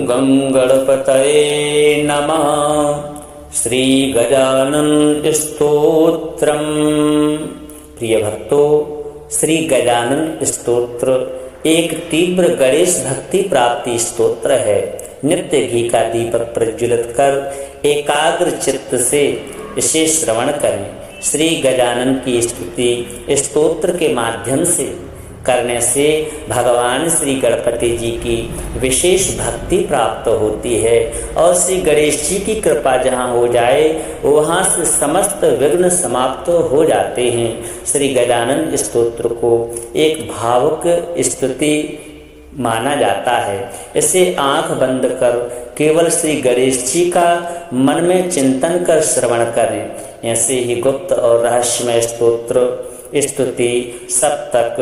गं गणपतये नमः। श्री गजानन स्तोत्रम। प्रिय भक्तों, श्री गजानन स्तोत्र एक तीव्र गणेश भक्ति प्राप्ति स्तोत्र है। नित्य घी का दीपक प्रज्वलित कर एकाग्र चित्त से इसे श्रवण करें। श्री गजानन की स्तुति स्तोत्र के माध्यम से करने से भगवान श्री गणपति जी की विशेष भक्ति प्राप्त होती है और श्री गणेश जी की कृपा जहाँ हो जाए वहाँ से समस्त विघ्न समाप्त हो जाते हैं। श्री गजानन स्तोत्र को एक भावुक स्तुति माना जाता है। इसे आंख बंद कर केवल श्री गणेश जी का मन में चिंतन कर श्रवण करें। ऐसे ही गुप्त और रहस्यमय स्तोत्र, स्तुति, सप्तक,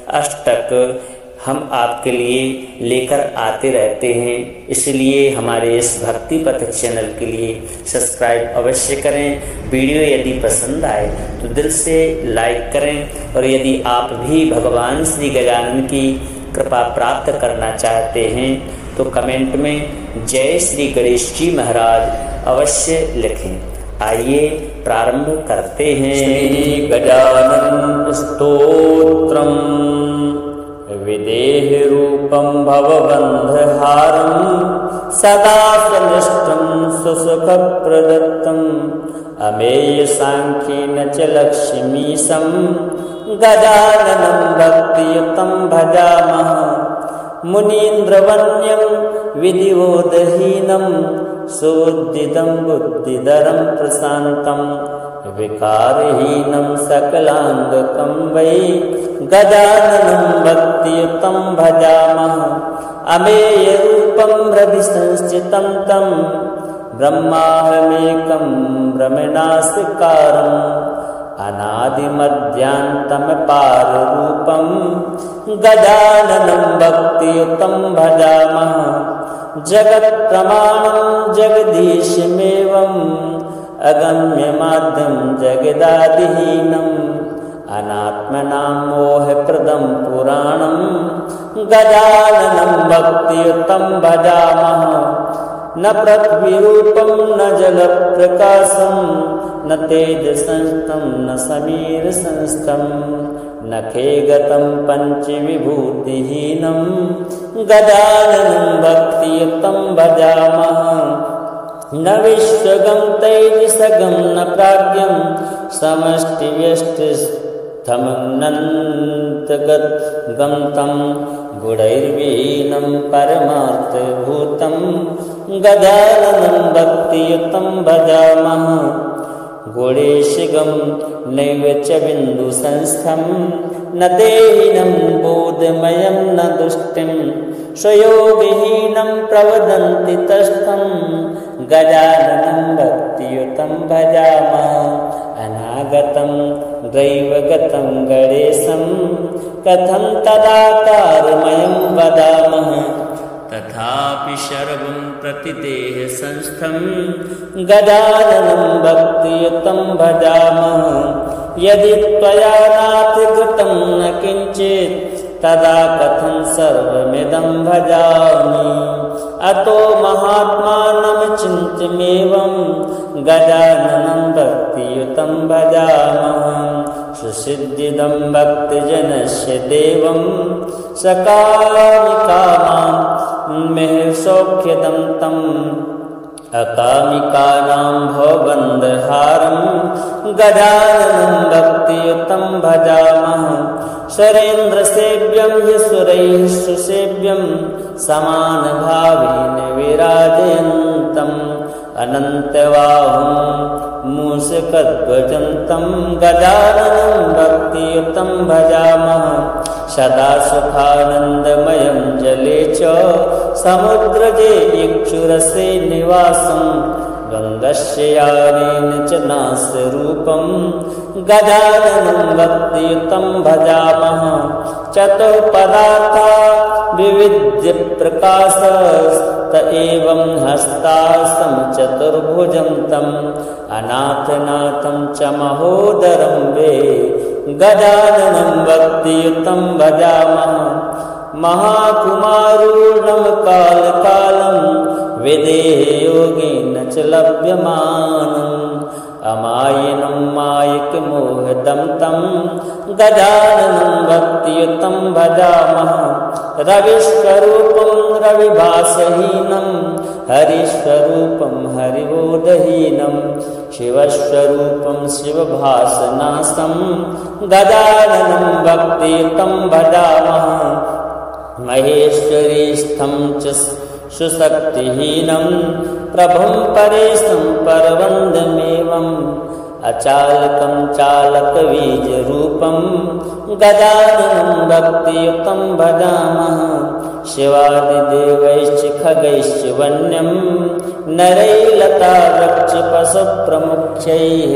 अष्टक हम आपके लिए लेकर आते रहते हैं। इसलिए हमारे इस भक्ति पथ चैनल के लिए सब्सक्राइब अवश्य करें। वीडियो यदि पसंद आए तो दिल से लाइक करें और यदि आप भी भगवान श्री गजानन की कृपा प्राप्त करना चाहते हैं तो कमेंट में जय श्री गणेश जी महाराज अवश्य लिखें। आइए प्रारंभ करते हैं। श्री गजानन स्तोत्रम। विदेह रूपम भवबंधहारम सदा सनिष्ठम सुसुख प्रदत्तम अमेय सांख्येन च लक्ष्मीशं गजाननं भक्तियुतं भजामः। मुनीन्द्रवन्यं विधिवोदहीनं सुबुद्धिदं बुद्धिधरं प्रशान्तं विकारहीनं सकलाङ्गकं वै गजाननं भक्तियुतं भजामः। अमेयरूपं रविसंस्थितं तं ब्रह्माहमेकं ब्रह्मणास्कारम् अनादिमध्यान्तमपाररूपं गजाननं भक्तियुतं भजामः। जगत्प्रमाणं जगदीशमेवम् अगम्यमाद्यं जगदादिहीनम् अनात्मनां मोहप्रदं पुराणं गजाननं भक्तियुतं भजामः। न पृथ्वीरूपं न जलप्रकाशं न तेजसंस्थं न समीरसंस्थं न खेगतं पंचविभूतिहीनं गजाननं भक्तियुतं भजामः। न विश्वगं तेजसगं न प्राज्ञं समष्टिव्यष्टिस्थमनन्तगतं गुणैर्विहीनं परमार्थभूतं गजाननं भक्तियुतं भजामः। गुणेशगं नैव च बिन्दुसंस्थं न देहिनं बोधमयं न दुष्टिं स्वयोगहीनं प्रवदन्ति तस्थं गजाननं भक्तियुतं भजामः। अनागतं दैवगतं गणेशं कथं तदाकारमयं वदामः। तथापि सर्वं प्रतिदेह संस्थं गजाननं भक्तियुतं भजामः। यदि त्वया नाथ कृतं न किंचित् तदा कथं सर्वमिदं भजामि। अतो महात्मानं चिन्त्यमेवं गजाननं भक्तियुतं भजामः। सुसिद्धिदं भक्तजनस्य देवं सकामिकानां मेहसौख्यदं तम् अकामिकानां भवबन्धहारं गजाननं भक्तियुतं भजामः। सुरेन्द्रसेव्यं यशुरैः सुसेव्यं समानभावेन विराजयन्तम् अनन्तबाहुं मूषकध्वजन्तं गजाननं भक्तियुतं भजामः। सदा सुखानन्दमयं जले च समुद्रजे इक्षुरसे निवासं गङ्गस्य यानेन च नासरूपं गजाननं भक्तियुतं भजामः। चतुःपदार्था विविध्य प्रकाशस्त एवं हस्तासं चतुर्भुजं तम् अनाथनाथं च महोदरं वे गजाननं भक्तियुतं भजामः। महाकुमारूढं कालकालं दुर्लभ्यमानम् अमायिनं मायिकमोहदं तं गजाननं भक्तियुतं भजामः रविस्वरूपं रविभासहीनं हरिस्वरूपं हरिबोधहीनं शिवस्वरूपं शिवभासनासं गजाननं भक्तियुतं भजामः महेश्वरीस्थं च सुशक्तिहीनं प्रभुं परेशं परवन्दमेवम् अचालकं चालकबीजरूपं गजाननं भक्तियुतं भजामः शिवादिदेवैश्च खगैश्च वन्यं नरैलतावृक्षपशुप्रमुख्यैः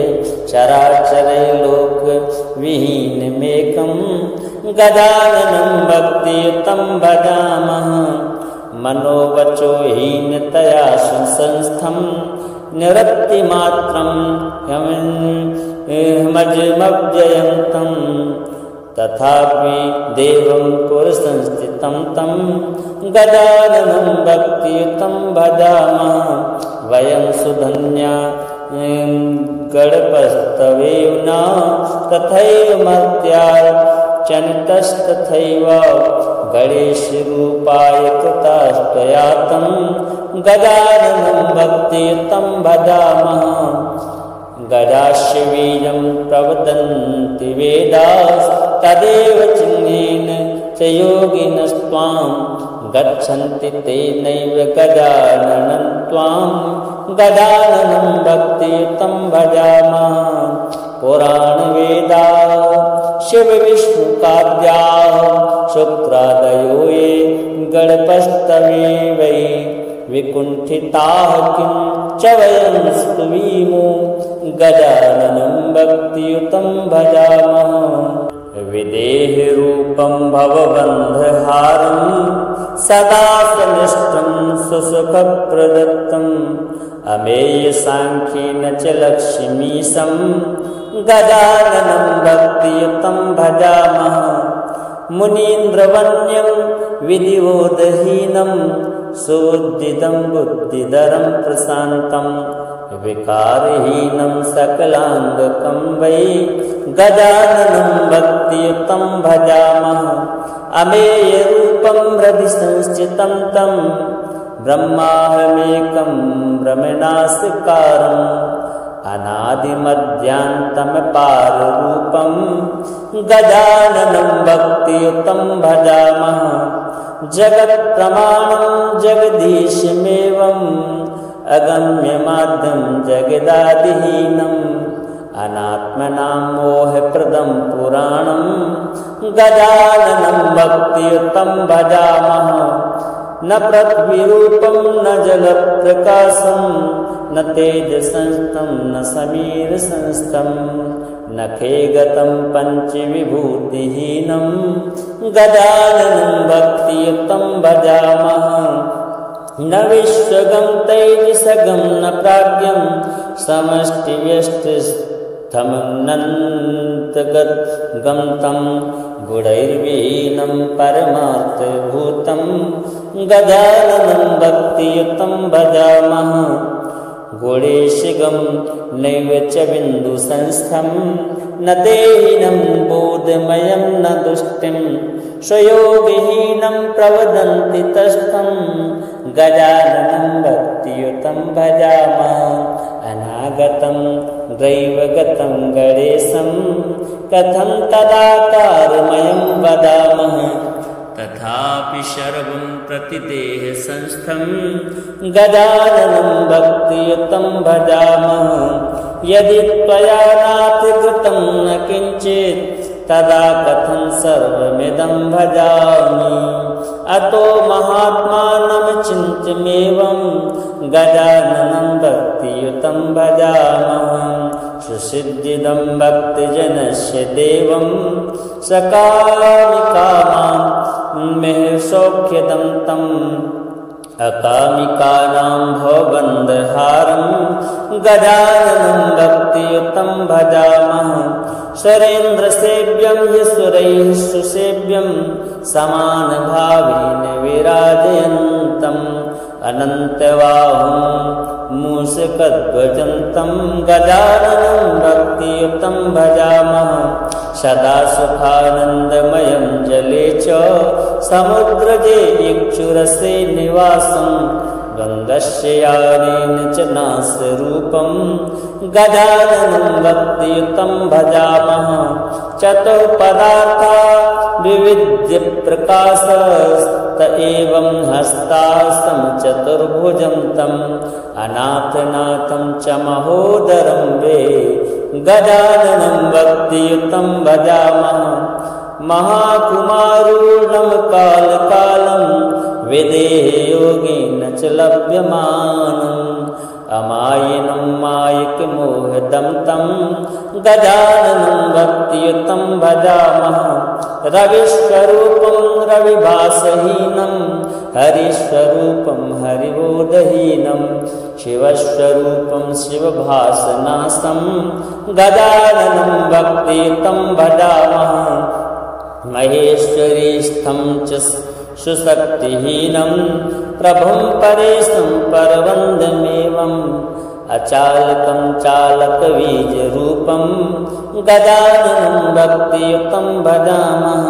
चराचरैर्लोकविहीनमेकं गजाननं भक्तियुतं भजामः मनोवचो हीनतया संस्थं निवृत्तिमात्रं मजमव्ययन्तं तथापि देवं पुरुषंस्थितं तं गजाननं भक्तियुतं भजामः वयं सुधन्या गणपस्तवेव न तथैव मर्त्या चनितस्तथैव गणेशरूपाय कृतास्त्वया तं गजाननं भक्तियुतं भजामः गजास्य बीजं प्रवदन्ति वेदास् तदेव चिह्नेन च योगिनस्त्वां गच्छन्ति तेनैव गजाननं त्वां गजाननं भक्तियुतं भजामः पुराणवेदाः शिवविष्णुकाद्याः शुक्रादयो ये गणपस्तवे वै विकुण्ठिताः किं च वयं स्तुवीमो गजाननं भक्तियुतं भजामः विदेहरूपं भवबन्धहारं सदा सनिष्ठं सुसुखप्रदत्तम् अमेयसाङ्ख्येन च लक्ष्मीशं गजाननं भक्तियुतं भजामः मुनीन्द्रवन्यं विधिवोदहीनं सुबुद्धिदं बुद्धिधरं प्रशान्तं विकारहीनं सकलाङ्गकं वै गजाननं भक्तियुतं भजामः अमेयरूपं हृदिसंस्थितं तं ब्रह्माहमेकं भ्रमणास्कारम् अनादिमध्यान्तमपाररूपं गजाननं भक्तियुतं भजामः जगत्प्रमाणं जगदीशमेवम् अगम्यमाद्यं जगदादिहीनम् अनात्मनां मोहप्रदं पुराणं गजाननं भक्तियुतं भजामः न पृथ्वीरूपं न जलप्रकाशं न तेजसंस्थं न समीरसंस्थं न खेगतं पञ्चविभूतिहीनं गजाननं भक्तियुतं भजामः न विश्वगं तैजसगं न प्राज्ञं समष्टिव्यष्टिस्थमनन्तगतं तं गुणैर्विहीनं परमार्थभूतं गजाननं भक्तियुतं भजामः गुणेशगं नैव च बिन्दुसंस्थं न देहिनं बोधमयं न दुष्टिं स्वयोगहीनं प्रवदन्ति तस्थं गजाननं भक्तियुतं भजामः अनागतं दैवगतं गणेशं कथं तदाकारमयं वदामः तथापि सर्वं प्रतिदेहसंस्थं गजाननं भक्तियुतं भजामः यदि त्वया नातिकृतं न किञ्चित् तदा कथं सर्वमिदं भजामि अतो महात्मानं चिन्त्यमेवं गजाननं भक्तियुतं भजामः सुसिद्धिदं भक्तजनस्य देवं सकामिकामां मेहसौख्यदं तम् अकामिकानां भवबन्धहारं गजाननं भक्तियुतं भजामः सुरेन्द्रसेव्यं यशुरैः सुसेव्यं समानभावेन विराजयन्तम् अनन्तबाहुं मूषकध्वजन्तं गजाननं भक्तियुतं भजामः सदा सुखानन्दमयं जले च समुद्रजे इक्षुरसे निवासं गन्धस्य यानेन च नासरूपं गजाननं भक्तियुतं भजामः चतुःपदार्था विविध्य प्रकाशस्त एवं हस्तासं चतुर्भुजं तम् अनाथनाथं च महोदरं वे गजाननं भक्तियुतं भजामः महाकुमारूढं कालकालं विदेह योगेन च लभ्यमानम् अमायिनं मायिकमोहदं तं गजाननं भक्तियुतं भजामः रविस्वरूपं रविभासहीनं हरिस्वरूपं हरिबोधहीनं शिवस्वरूपं शिवभासनासं गजाननं भक्तियुतं भजामः महेश्वरीस्थं च सुशक्तिहीनं प्रभुं परेशं परवन्दमेवम् अचालकं चालकबीजरूपं गजाननं भक्तियुतं भजामः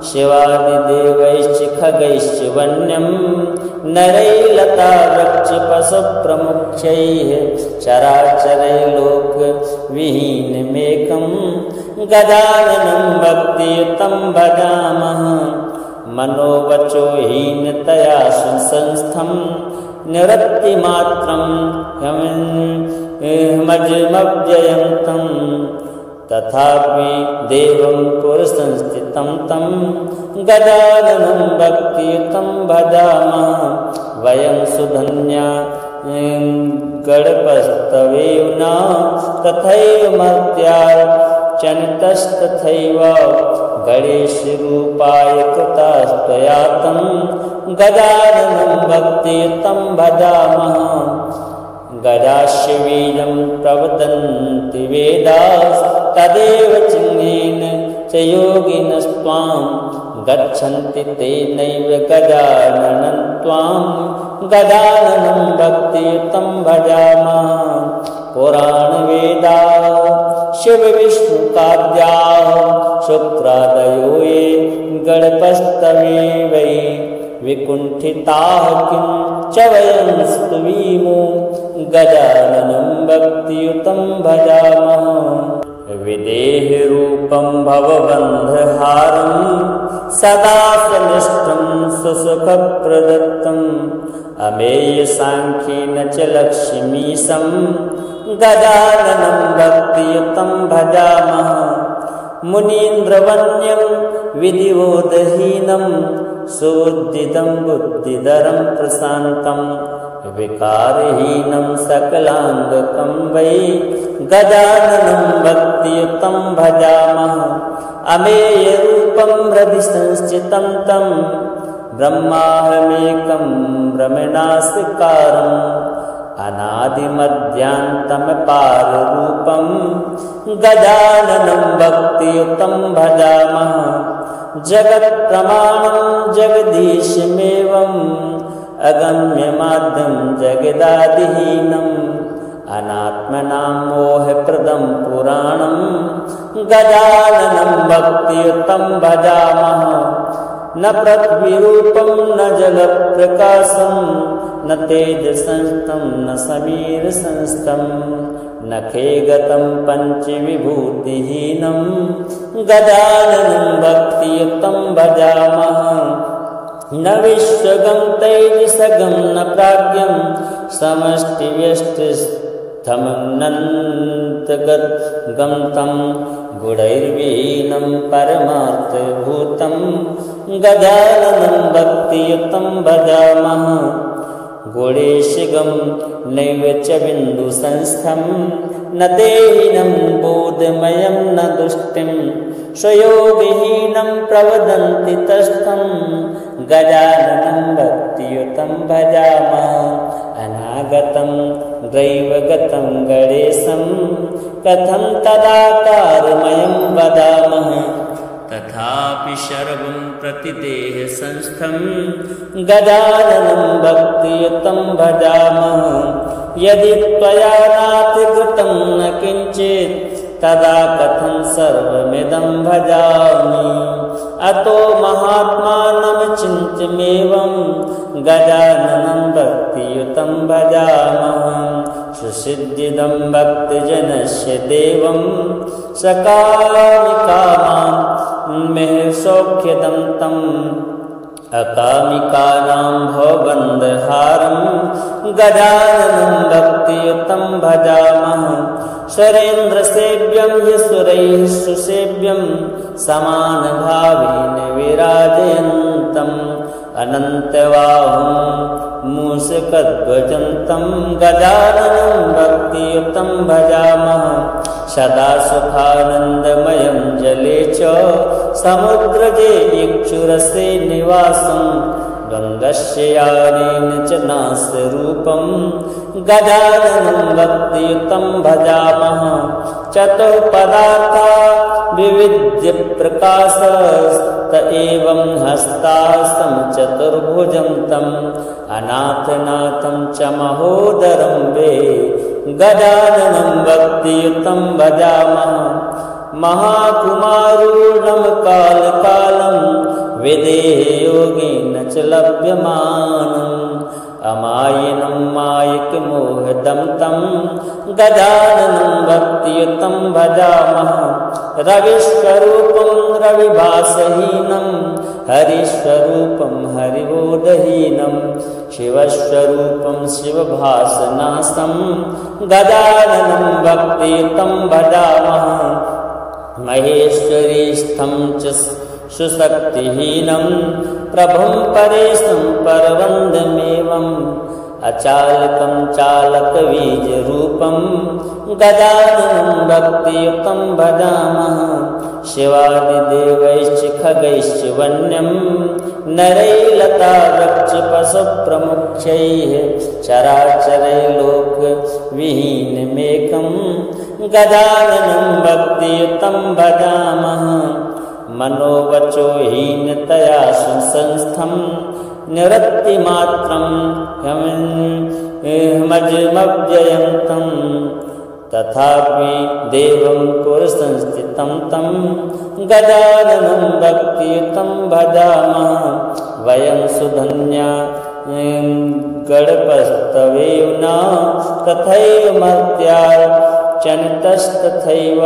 शिवादिदेवैश्च खगैश्च वन्यं नरैर्लता वृक्षपशुप्रमुख्यैः चराचरैर्लोकविहीनमेकं गजाननं भक्तियुतं भजामः मनोवचोहीनतया संस्थं निरतिमात्रं मजमव्ययन्तं तथापि देवं पुरुषंस्थितं तं गजाननं भक्तियुतं भजामः वयं सुधन्या गणपस्तवेव न तथैव मर्त्या चनितस्तथैव गणेशरूपाय कृतास्त्वया तं गजाननं भक्तियुतं भजामः गजास्य बीजं प्रवदन्ति वेदास् तदेव चिह्नेन च योगिनस्त्वां गच्छन्ति तेनैव गजाननं त्वां गजाननं भक्तियुतं भजामः पुराणवेदा शिवविष्णुकाद्याः शुक्रादयो ये गणपस्तवे वै विकुण्ठिताः किं च वयं स्तुवीमो गजाननं भक्तियुतं भजामः विदेहरूपं भवबन्धहारं सदा सनिष्ठं सुसुखप्रदत्तम् अमेयसाङ्ख्येन च लक्ष्मीशं गजाननं भक्तियुतं भजामः मुनीन्द्रवन्यं विधिवोदहीनं सुबुद्धिदं बुद्धिधरं प्रशान्तं विकारहीनं सकलाङ्गकं वै गजाननं भक्तियुतं भजामः अमेयरूपं हृदिसंस्थितं तं ब्रह्माहमेकं ब्रह्मणास्कारम् अनादिमध्यान्तमपाररूपं गजाननं भक्तियुतं भजामः जगत्प्रमाणं जगदीशमेवम् अगम्यमाद्यं जगदादिहीनम् अनात्मनां मोहप्रदं पुराणं गजाननं भक्तियुतं भजामः न पृथ्वीरूपं न जलप्रकाशं न तेजसंस्थं न समीरसंस्थं न खेगतं पञ्चविभूतिहीनं गजाननं भक्तियुतं भजामः न विश्वगं तेजसगं न प्राज्ञं समष्टिव्यष्टिस्थमनन्तगतं तं गुणैर्विहीनं परमार्थभूतं गजाननं भक्तियुतं भजामः गुणेशगं नैव च बिन्दुसंस्थं न देहिनं बोधमयं न दुष्टिं स्वयोगहीनं प्रवदन्ति तस्थं गजाननं भक्तियुतं भजामः अनागतं दैवगतं गणेशं कथं तदाकारमयं वदामः तथापि सर्वं प्रतिदेहसंस्थं गजाननं भक्तियुतं भजामः यदि त्वया नातिकृतं न किञ्चित् तदा कथं सर्वमिदं भजामि। अतो महात्मानं चिन्त्यमेवं गजाननं भक्तियुतं भजामः। सुसिद्धिदं भक्तजनस्य देवं सकामिकानां सौख्यदं तम् अकामिकानां भवबन्धहारं गजाननं भक्तियुतं भजामः। सुरेन्द्रसेव्यं हि सुरैः सुसेव्यं समानभावेन विराजयन्तम् अनन्तबाहुं मूषकध्वजन्तं गजाननं भक्तियुतं भजामः। सदा सुखानन्दमयं जले च समुद्रजे इक्षुरसे निवासं गङ्गस्य यानेन च नास्यरूपं गजाननं भक्तियुतं भजामः। चतुःपदार्था विविध्य प्रकाशस्त एवं हस्तासं चतुर्भुजं तम् अनाथनाथं च महोदरं वे गजाननं भक्तियुतं भजामः। महाकुमारूढं कालकालं विदेहयोगेन च लभ्यमानम् अमायिनं मायिकमोहदं तं गजाननं भक्तियुतं भजामः। रविस्वरूपं रविभासहीनं हरिस्वरूपं हरिबोधहीनं शिवस्वरूपं शिवभासनासं गजाननं भक्तियुतं भजामः। महेश्वरीस्थं च सुशक्तिहीनं प्रभुं परेशं परवन्दमेवम् अचालकं चालकबीजरूपं गजाननं भक्तियुतं भजामः। शिवादिदेवैश्च खगैश्च वन्यं नरैर्लता वृक्षपशुप्रमुख्यैः चराचरैर्लोकविहीनमेकं गजाननं भक्तियुतं भजामः। मनोवचोहीनतया संस्थं निरतिमात्रं मजमव्ययन्तं तथापि देवं पुरसंस्थितं तं गजाननं भक्तियुतं भजामः। वयं सुधन्या गणपस्तवेव न तथैव मर्त्या चनितस्तथैव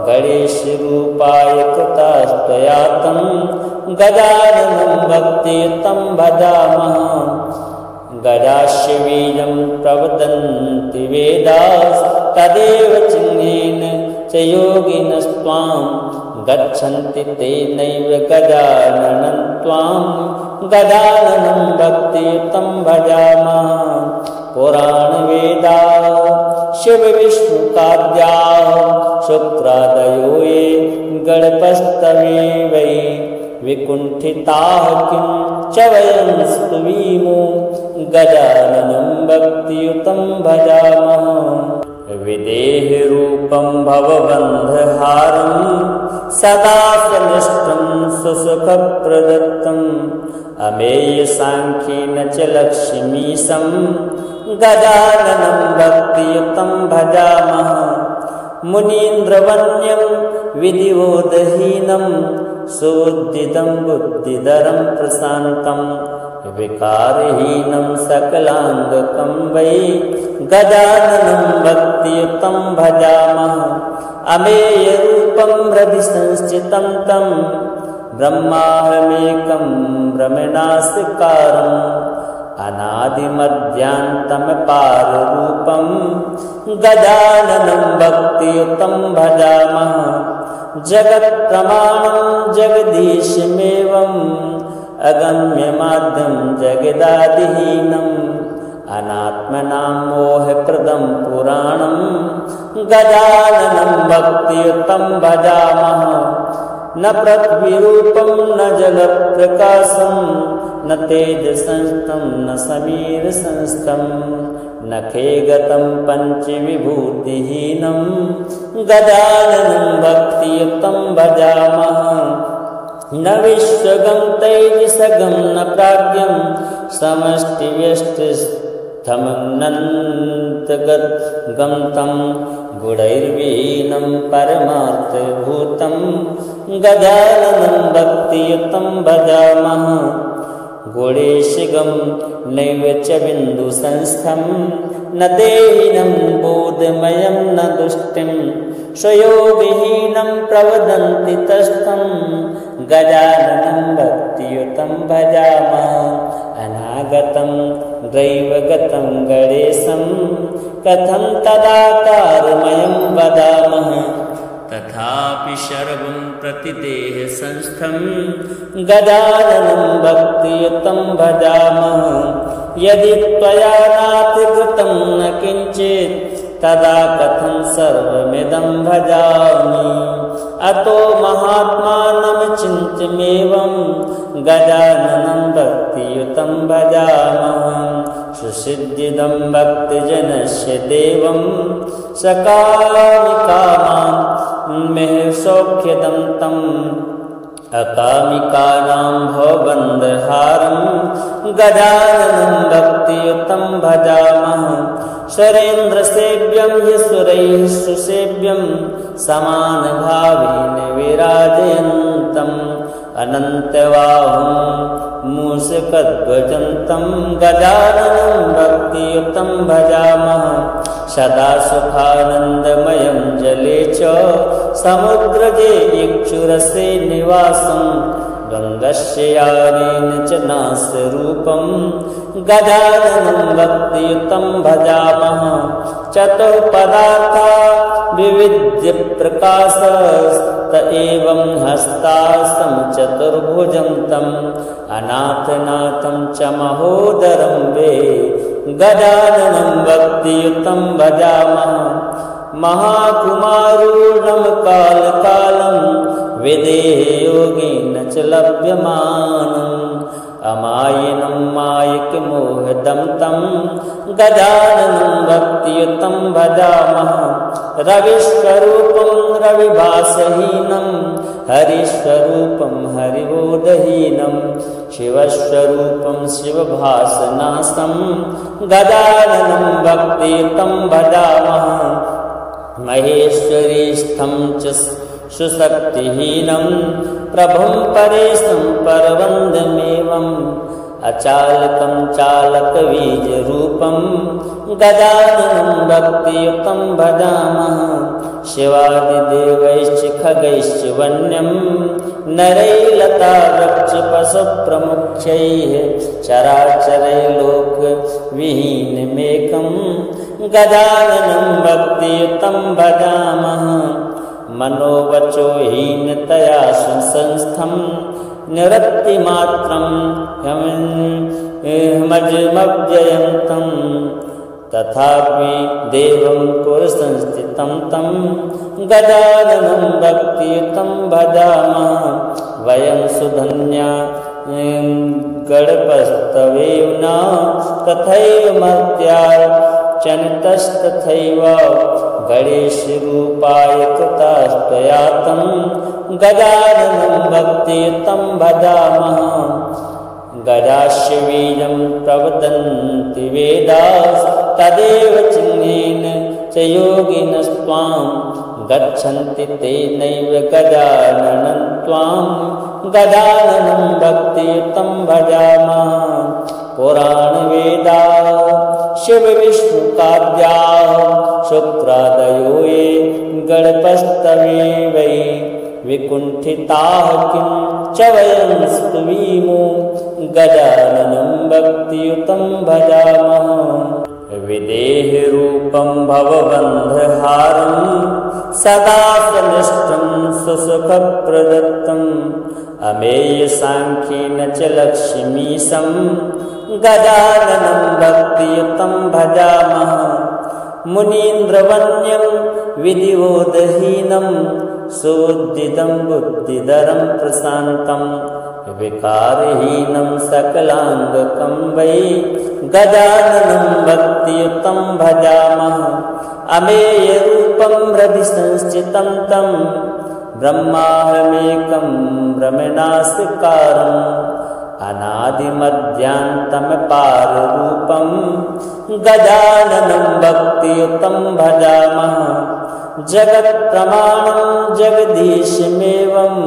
गणेशरूपाय कृतास्त्वया तं गजाननं भक्तियुतं भजामः। गजास्य बीजं प्रवदन्ति वेदास्तदेव चिह्नेन च योगिनस्त्वां गच्छन्ति तेनैव गजाननं त्वां गजाननं भक्तियुतं भजामः। पुराणवेदा शिवविष्णुकाद्या शुक्रादयो ये गणपस्तवे वै विकुण्ठिताः किं च वयं स्तुवीमो गजाननं भक्तियुतं भजामः। विदेहरूपं भवबन्धहारं सदा सनिष्ठं सुसुखप्रदत्तं अमेयसाङ्ख्येन च लक्ष्मीशं गजाननं भक्तियुतं भजामः। मुनीन्द्रवन्यं विधिवोदहीनं सुबुद्धिदं बुद्धिधरं प्रशान्तं विकारहीनं सकलाङ्गकं वै गजाननं भक्तियुतं भजामः। अमेयरूपं हृदिसंस्थितं तं ब्रह्माहमेकं भ्रमणास्कारम् अनादिमध्यान्तमपाररूपं गजाननं भक्तियुतं भजामः। जगत्प्रमाणं जगदीशमेवम् अगम्यमाद्यं जगदादिहीनम् अनात्मनां मोहप्रदं पुराणं गजाननं भक्तियुतं भजामः। न पृथ्वीरूपं न जलप्रकाशं न तेजसंस्थं न समीरसंस्थं न खेगतं पञ्चविभूतिहीनं गजाननं भक्तियुतं भजामः। न विश्वगं तैजसगं न प्राज्ञं समष्टिव्यष्टिस्थित्यगम्यं इत्थमनन्तगतं गुणैर्वीनं परमार्थभूतं गजाननं भक्तियुतं भजामः। गुणेशगं नैव च बिन्दुसंस्थं न देहिनं बोधमयं न दुष्टिं स्वयोगहीनं प्रवदन्ति तस्थं गजाननं भक्तियुतं भजामः। अनागतं दैवगतं गणेशं कथं तदाकारमयं वदामः। तथापि सर्वं प्रतिदेहसंस्थं गजाननं भक्तियुतं भजामः। यदि त्वया नाथ कृतं न किञ्चित् तदा कथं सर्वमिदं भजामि। अतो महात्मानं चिन्त्यमेवं गजाननं भक्तियुतं भजामः। सुसिद्धिदं भक्तजनस्य देवं सकामिकानां मेहसौख्यदं तम् अकामिकानां भवबन्धहारं गजाननं भक्तियुतं भजामः। सुरेन्द्रसेव्यं ह्यसुरैः सुसेव्यं समानभावेन विराजयन्तम् अनन्तबाहुं मूषकध्वजन्तं गजाननं भक्तियुतं भजामः। सदा सुखानन्दमयं जले च समुद्रजे इक्षुरसे निवासं गङ्गस्य यानेन च नासरूपं गजाननं भक्तियुतं भजामः। चतुःपदार्था विविध्य प्रकाशस्त एवं हस्तासं चतुर्भुजं तम् अनाथनाथं च महोदरं वे गजाननं भक्तियुतं भजामः। महाकुमारूढं कालकालं विदेहयोगेन च लभ्यमानम् अमायिनं मायिकमोहदं तं गजाननं भक्तियुतं भजामः। रविस्वरूपं रविभासहीनं हरिस्वरूपं हरिबोधहीनं शिवस्वरूपं शिवभासनासं गजाननं भक्तियुतं भजामः। महेश्वरीस्थं च सुशक्तिहीनं प्रभुं परेशं परवन्दमेवम् अचालकं चालकबीजरूपं गजाननं भक्तियुतं भजामः। शिवादिदेवैश्च खगैश्च वन्यं नरैर्लता वृक्षपशुप्रमुख्यैः चराचरैर्लोकविहीनमेकं गजाननं भक्तियुतं भजामः। मनोवचोहीनतया संस्थं निरतिमात्रं मजमव्ययन्तं तथापि देवं पुरसंस्थितं तं गजाननं भक्तियुतं भजामः। वयं सुधन्या गणपस्तवेव न तथैव मर्त्या चनितस्तथैव गणेशरूपाय कृतास्त्वया तं गजाननं भक्तियुतं भजामः। गजास्य बीजं प्रवदन्ति वेदास्तदेव चिह्नेन च योगिनस्त्वां गच्छन्ति तेनैव गजाननं त्वां गजाननं भक्तियुतं भजामः। पुराणवेदा शिवविष्णुकाद्या शुक्रादयो ये गणपस्तवे वै विकुण्ठिताः किं च वयं स्तुवीमो गजाननं भक्तियुतं भजामः। विदेहरूपं भवबन्धहारं सदा सनिष्ठं सुसुखप्रदत्तम् अमेयसाङ्ख्येन च लक्ष्मीशं गजाननं भक्तियुतं भजामः। मुनीन्द्रवन्यं विधिवोदहीनं सुबुद्धिदं बुद्धिधरं प्रशान्तं विकारहीनं सकलाङ्गकं वै गजाननं भक्तियुतं भजामः। अमेयरूपं रविसंस्थितं तं ब्रह्माहमेकं ब्रह्मणास्कारं अनादिमध्यान्तमपाररूपं गजाननं भक्तियुतं भजामः। जगत्प्रमाणं जगदीशमेवम्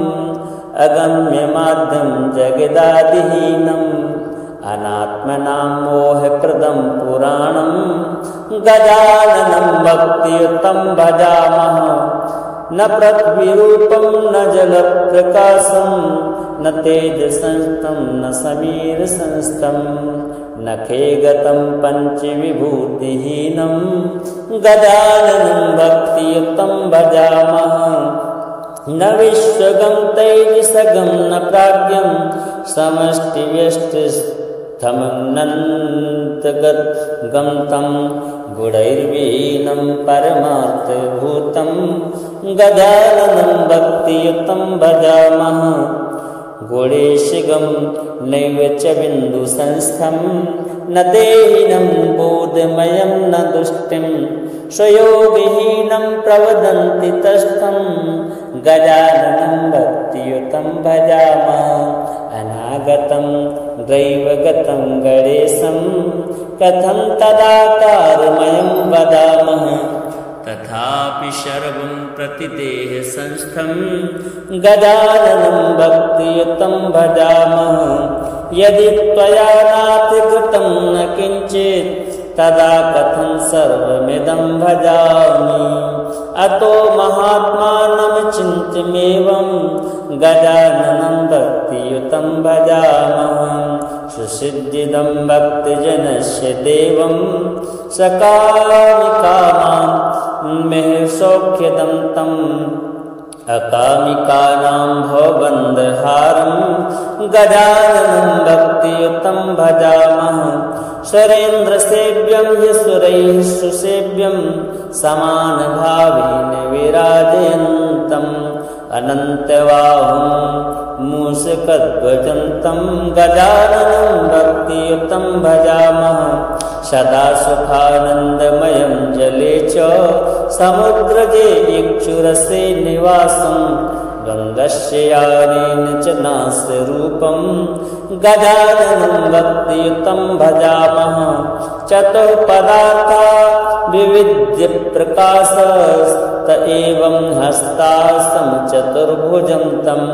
अगम्यमाद्यं जगदादिहीनम् अनात्मनां मोहप्रदं पुराणं गजाननं भक्तियुतं भजामः। न पृथ्वीरूपं न जलप्रकाशं न तेजसंस्थं न समीरसंस्थं न खेगतं पञ्चविभूतिहीनं गजाननं भक्तियुतं भजामः। न विश्वगं तैजसगं न प्राज्ञं समष्टिव्यष्टिस्थमनन्तगतं गुणैर्विहीनं परमार्थभूतं गजाननं भक्तियुतं भजामः। गुणेशगं नैव च बिन्दुसंस्थं न देहिनं बोधमयं न दुष्टिं स्वयोगहीनं प्रवदन्ति तस्थं गजाननं भक्तियुतं भजामः। अनागतं दैवगतं गणेशं कथं तदाकारमयं वदामः। तथापि सर्वं प्रतिदेहसंस्थं गजाननं भक्तियुतं भजामः। यदि त्वया नातिकृतं न किञ्चित् तदा कथं सर्वमिदं भजामि। अतो महात्मानं चिन्त्यमेवं गजाननं भक्तियुतं भजामः। सुसिद्धिदं भक्तजनस्य देवं सकामिकानां मेहसौख्यदं तम् अकामिकानां भवबन्धहारं गजाननं भक्तियुतं भजामः। सुरेन्द्रसेव्यं यशुरैः सुसेव्यं समानभावेन विराजयन्तम् अनन्तबाहुं मूषकध्वजन्तं गजाननं भक्तियुतं भजामः। सदा सुखानन्दमयं जले च समुद्रजे इक्षुरसे निवासं गङ्गस्य यानेन च नास्यरूपं गजाननं भक्तियुतं भजामः। चतुःपदार्था विविध्यप्रकाशस्त एवं हस्तासं चतुर्भुजं तम्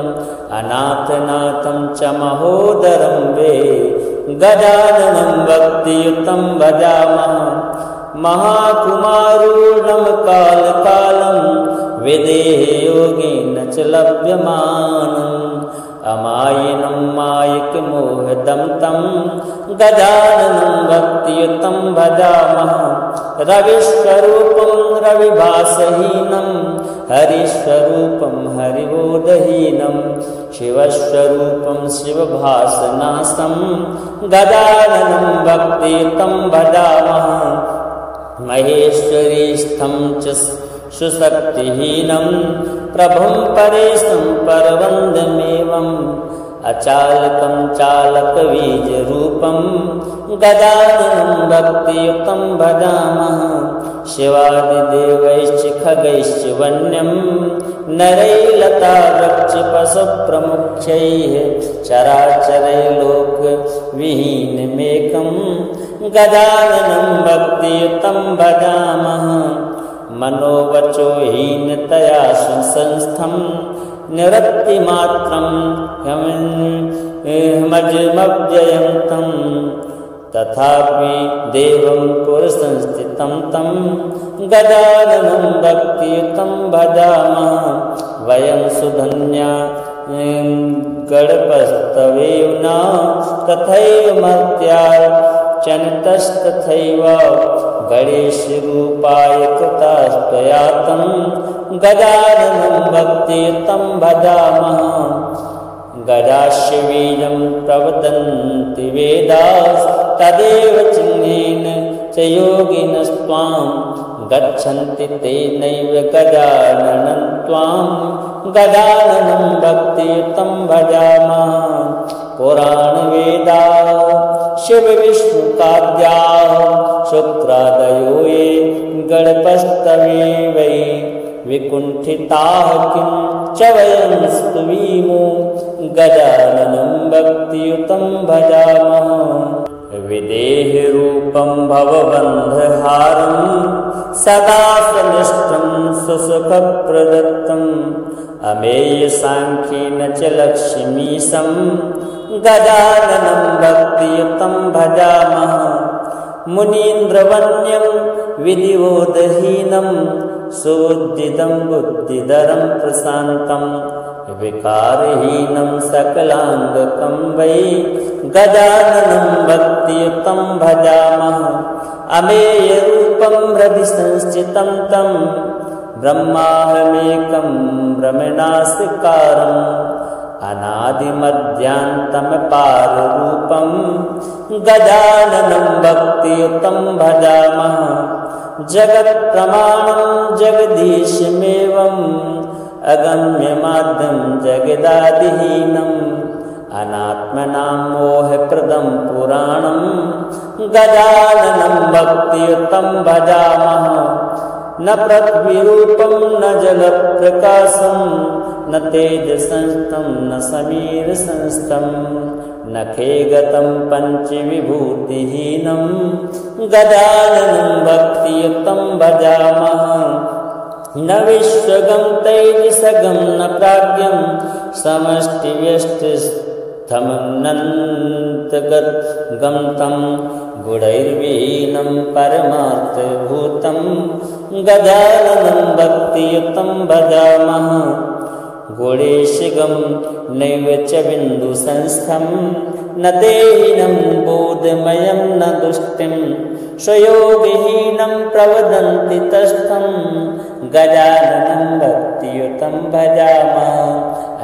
अनाथनाथं च महोदरं वे गजाननं भक्तियुतं भजामः। महाकुमारूढं कालकालं विदेह योगेन च लभ्यमानम् अमायिनं मायिकमोहदं तं गजाननं भक्तियुतं भजामः। रविस्वरूपं रविभासहीनं हरिस्वरूपं हरिबोधहीनं शिवस्वरूपं शिवभासनासं गजाननं भक्तियुतं भजामः। महेश्वरीस्थं च सुशक्तिहीनं प्रभुं परेशं परवन्दमेवम् अचालकं चालकबीजरूपं गजाननं भक्तियुतं भजामः। शिवादिदेवैश्च खगैश्च वन्यं नरैलतावृक्षपशुप्रमुख्यैः चराचरैर्लोकविहीनमेकं गजाननं भक्तियुतं भजामः। मनोवचोहीनतया संस्थं निवृत्तिमात्रं मजमव्ययन्तं तथापि देवं पुरुषंस्थितं तं गजाननं भक्तियुतं भजामः। वयं सुधन्या गणपस्तवेव न तथैव मर्त्या चनितस्तथैव गणेशरूपाय कृतास्त्वया तं गजाननं भक्तियुतं भजामः। गजास्य बीजं प्रवदन्ति वेदास् तदेव चिह्नेन च योगिनस्त्वां गच्छन्ति तेनैव गजाननं त्वां गजाननं भक्तियुतं भजामः। पुराणवेदा शिवविष्णुकाद्याः शुक्रादयो ये गणपस्तवे वै विकुण्ठिताः किं च वयं स्तुवीमो गजाननं भक्तियुतं भजामः विदेहरूपं भवबन्धहारं सदा सनिष्ठं सुसुखप्रदत्तम् अमेयसाङ्ख्येन च लक्ष्मीशं गजाननं भक्तियुतं भजामः मुनीन्द्रवन्यं विधिवोदहीनं सुबुद्धिदं बुद्धिधरं प्रशान्तं विकारहीनं सकलाङ्गकं वै गजाननं भक्तियुतं भजामः अमेयरूपं रविसंस्थितं तं ब्रह्माहमेकं भ्रमणास्कारम् अनादिमध्यान्तमपाररूपं गजाननं भक्तियुतं भजामः जगत्प्रमाणं जगदीशमेवम् अगम्यमाद्यं जगदादिहीनम् अनात्मनां मोहप्रदं पुराणं गजाननं भक्तियुतं भजामः न पृथ्वीरूपं न जलप्रकाशं न तेजसंस्थं न समीरसंस्थं न खेगतं पञ्चविभूतिहीनं गजाननं भक्तियुतं भजामः न विश्वगं तैजसगं न प्राज्ञं समष्टिव्यष्टिस्थमनन्तगतं तं गुणैर्विहीनं परमार्थभूतं गजाननं भक्तियुतं भजामः गुणेशगं नैव च बिन्दुसंस्थं न देहिनं बोधमयं न दुष्टिं स्वयोगहीनं प्रवदन्ति तस्थं गजाननं भक्तियुतं भजामः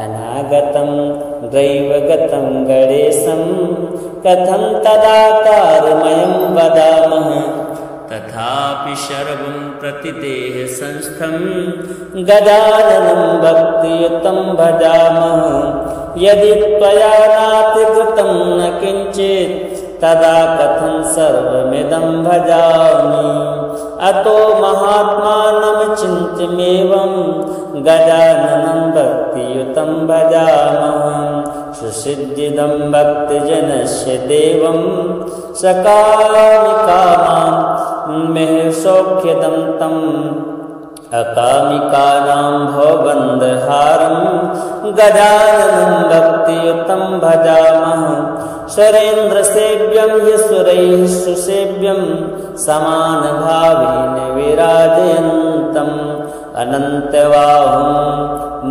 अनागतं दैवगतं गणेशं कथं तदाकारमयं वदामः तथापि सर्वं प्रतिदेहसंस्थं गजाननं भक्तियुतं भजामः यदि त्वया नातिकृतं न किञ्चित् तदा कथं सर्वमिदं भजामि अतो महात्मानं चिन्त्यमेवं गजाननं भक्तियुतं भजामः सुसिद्धिदं भक्तजनस्य देवं सकामिकानां मेहसौख्यदं तम् अकामिकानां भवबन्धहारं गजाननं भक्तियुतं भजामः सुरेन्द्रसेव्यं यशुरैः सुसेव्यं समानभावेन विराजयन्तम् अनन्तबाहुं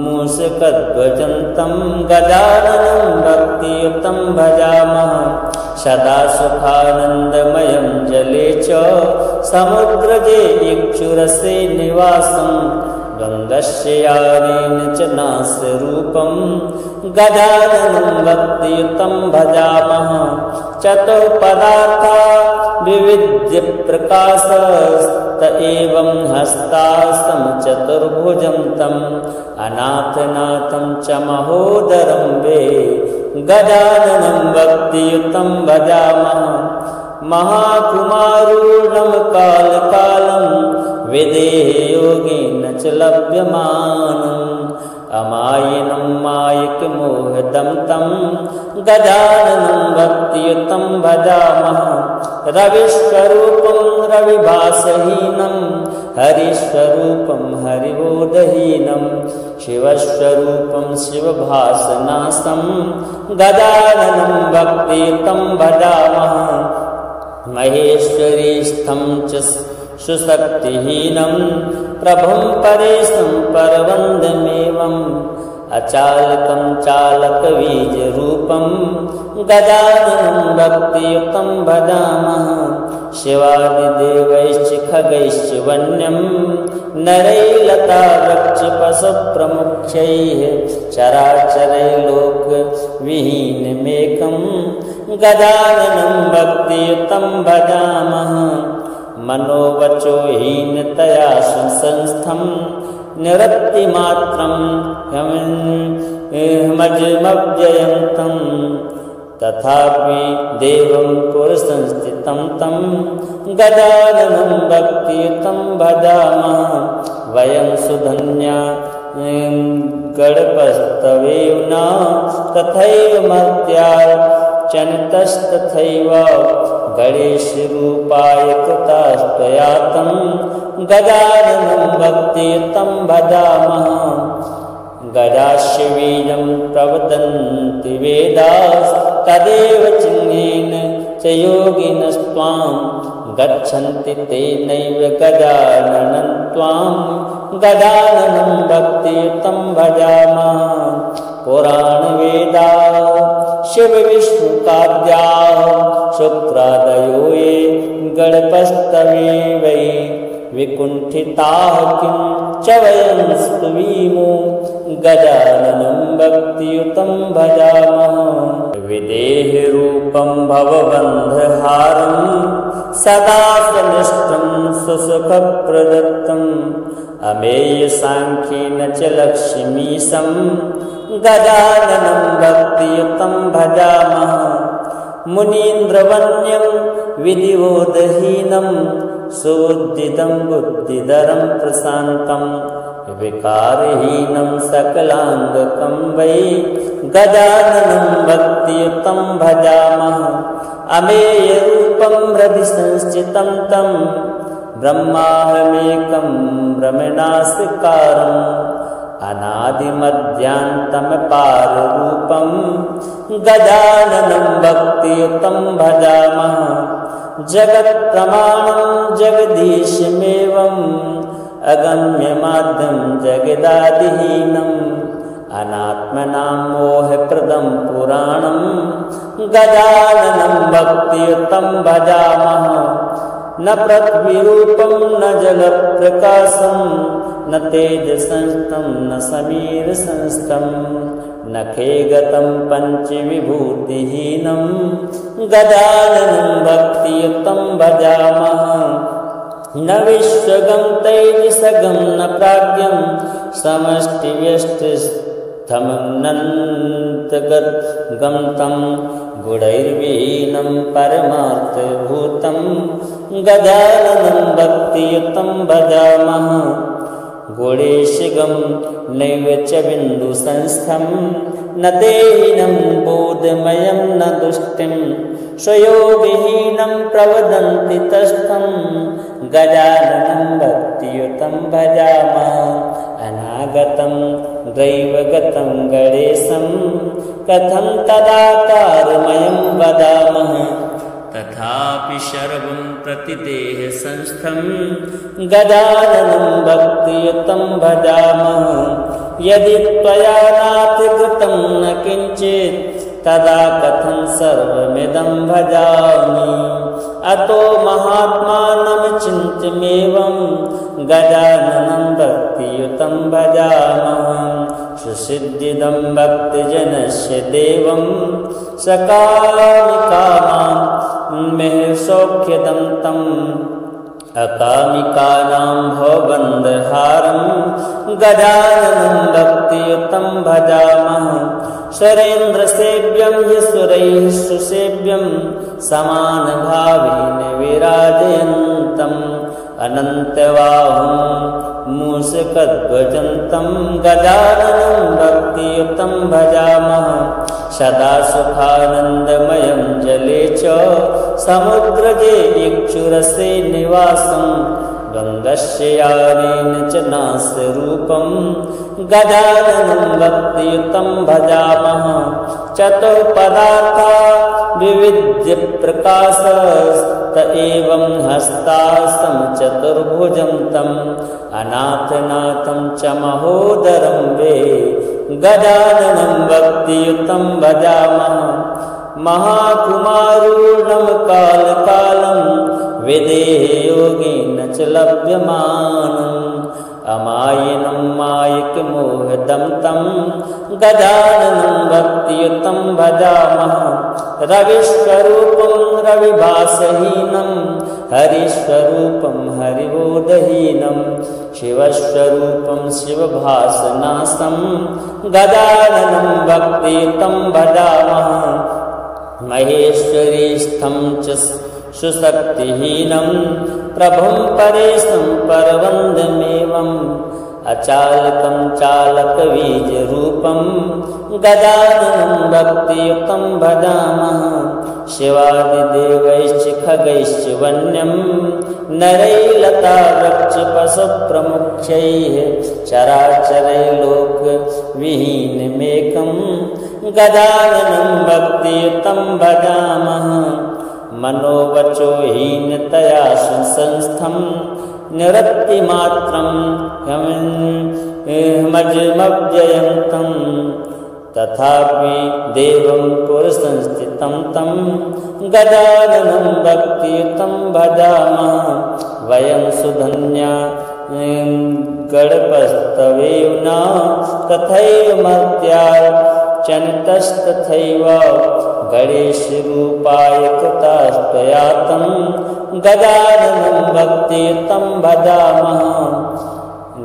मूषकध्वजन्तं गजाननं भक्तियुतं भजामः सदा सुखानन्दमयं जले च समुद्रजे इक्षुरसे निवासं गङ्गस्य यानेन च नासरूपं गजाननं भक्तियुतं भजामः चतुःपदार्था विविध्यप्रकाशस्त एवं हस्तासं चतुर्भुजं तम् अनाथनाथं च महोदरं वे गजाननं भक्तियुतं भजामः महाकुमारूढं कालकालं विदेहयोगेन च लभ्यमानम् अमायिनं मायिकमोहदं तं गजाननं भक्तियुतं भजामः रविस्वरूपं रविभासहीनं हरिस्वरूपं हरिबोधहीनं शिवस्वरूपं शिवभासनासं गजाननं भक्तियुतं भजामः महेश्वरीस्थं च सुशक्तिहीनं प्रभुं परेशं परवन्दमेवम् अचालकं चालकबीजरूपं गजाननं भक्तियुतं भजामः शिवादिदेवैश्च खगैश्च वन्यं नरैलतावृक्षपशुप्रमुख्यैः चराचरैर्लोकविहीनमेकं गजाननं भक्तियुतं भजामः मनोवचोहीनतया संस्थं निरतिमात्रं मजमव्ययन्तं तथापि देवं पुरसंस्थितं तं गजाननं भक्तियुतं भजामः वयं सुधन्या गणपस्तवेव न तथैव मर्त्यार्चनितस्तथैव गणेशरूपाय कृतास्त्वया तं गजाननं भक्तियुतं भजामः गजास्य बीजं प्रवदन्ति वेदास् तदेव चिह्नेन च योगिनस्त्वां गच्छन्ति तेनैव गजाननं त्वां गजाननं भक्तियुतं भजामः पुराणवेदाः शिवविष्णुकाद्याः शुक्रादयो ये गणपस्तवे वै विकुण्ठिताः किं च वयं स्तुवीमो गजाननं भक्तियुतं भजामः विदेहरूपं भवबन्धहारं सदा स्वनिष्ठं सुसुखप्रदत्तम् अमेयसाङ्ख्येन च लक्ष्मीशं गजाननं भक्तियुतं भजामः मुनीन्द्रवन्यं विधिवोदहीनं सुबुद्धिदं बुद्धिधरं प्रशान्तं विकारहीनं सकलाङ्गकं वै गजाननं भक्तियुतं भजामः अमेयरूपं हृदि संस्थितं तं ब्रह्माहमेकं ब्रह्मणास्विकारम् अनादिमध्यान्तमपाररूपं गजाननं भक्तियुतं भजामः जगत्प्रमाणं जगदीशमेवम् अगम्यमाद्यं जगदादिहीनम् अनात्मनां मोहप्रदं पुराणं गजाननं भक्तियुतं भजामः न पृथ्वीरूपं न जलप्रकाशं न तेजसंस्थं न समीरसंस्थं न खेगतं पञ्चविभूतिहीनं गजाननं भक्तियुतं भजामः न विश्वगं तेजसगं न प्राज्ञं समष्टिव्यष्टिस्थमनन्तगतं तं गुणैर्विहीनं परमार्थभूतं गजाननं भक्तियुतं भजामः गुणेशगं नैव च बिन्दुसंस्थं न देहिनं बोधमयं न दुष्टिं स्वयोगहीनं प्रवदन्ति तस्थं गजाननं भक्तियुतं भजामः अनागतं दैवगतं गणेशं कथं तदाकारमयं वदामः तथापि सर्वं प्रतिदेहसंस्थं गजाननं भक्तियुतं भजामः यदि त्वया नातिकृतं न किञ्चित् तदा कथं सर्वमिदं भजामि अतो महात्मानं चिन्त्यमेवं गजाननं भक्तियुतं भजामः सुसिद्धिदं भक्तजनस्य देवं सकामिकानां मेहसौख्यदं तम् अकामिकानां भवबन्धहारं गजाननं भक्तियुतं भजामः शरेन्द्रसेव्यं यशुरैः सुसेव्यं समानभावेन विराजयन्तम् अनन्तबाहुं मूषकध्वजन्तं गजाननं भक्तियुतं भजामः सदा सुखानन्दमयं जले च समुद्रजे इक्षुरसे निवासं गङ्गस्य यानेन च नास्यरूपं गजाननं भक्तियुतं भजामः चतुःपदार्था विविध्य प्रकाशस्त एवं हस्तासं चतुर्भुजं तम् अनाथनाथं च महोदरं वे गजाननं भक्तियुतं भजामः महाकुमारूढं कालकालं विदेहयोगेन च लभ्यमानम् अमायिनं मायिकमोहदं तं गजाननं भक्तियुतं भजामः रविस्वरूपं रविभासहीनं हरिस्वरूपं हरिबोधहीनं शिवस्वरूपं शिवभासनासं गजाननं भक्तियुतं भजामः महेश्वरीस्थं च सुशक्तिहीनं प्रभुं परेशं परवन्दमेवम् अचालकं चालकबीजरूपं गजाननं भक्तियुतं भजामः शिवादिदेवैश्च खगैश्च वन्यं नरैर्लता वृक्षपशुप्रमुख्यैः चराचरैर्लोकविहीनमेकं गजाननं भक्तियुतं भजामः मनोवचो हीनतया संस्थं निरतिमात्रं मजमव्ययन्तं तथापि देवं पुरुषंस्थितं तं गजाननं भक्तियुतं भजामः वयं सुधन्या गणपस्तवेव न तथैव मर्त्या चनितस्तथैव गणेशरूपाय कृतास्त्वया तं गजाननं भक्तियुतं भजामः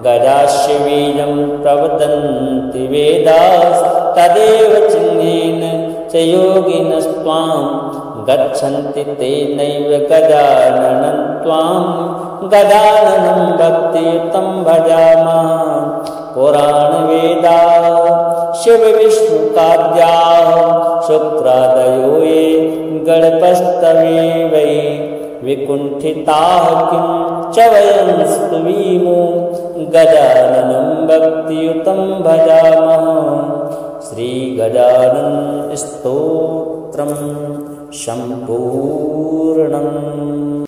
गजास्य बीजं प्रवदन्ति वेदास्तदेव चिह्नेन च योगिनस्त्वां गच्छन्ति तेनैव गजाननं त्वां गजाननं भक्तियुतं भजामः पुराणवेदाः शिवविष्णुकाद्याः शुक्रादयो ये गणपस्तवे वै विकुण्ठिताः किं च वयं स्तुवीमो गजाननं भक्तियुतं भजामः श्रीगजानन स्तोत्रं सम्पूर्णम्।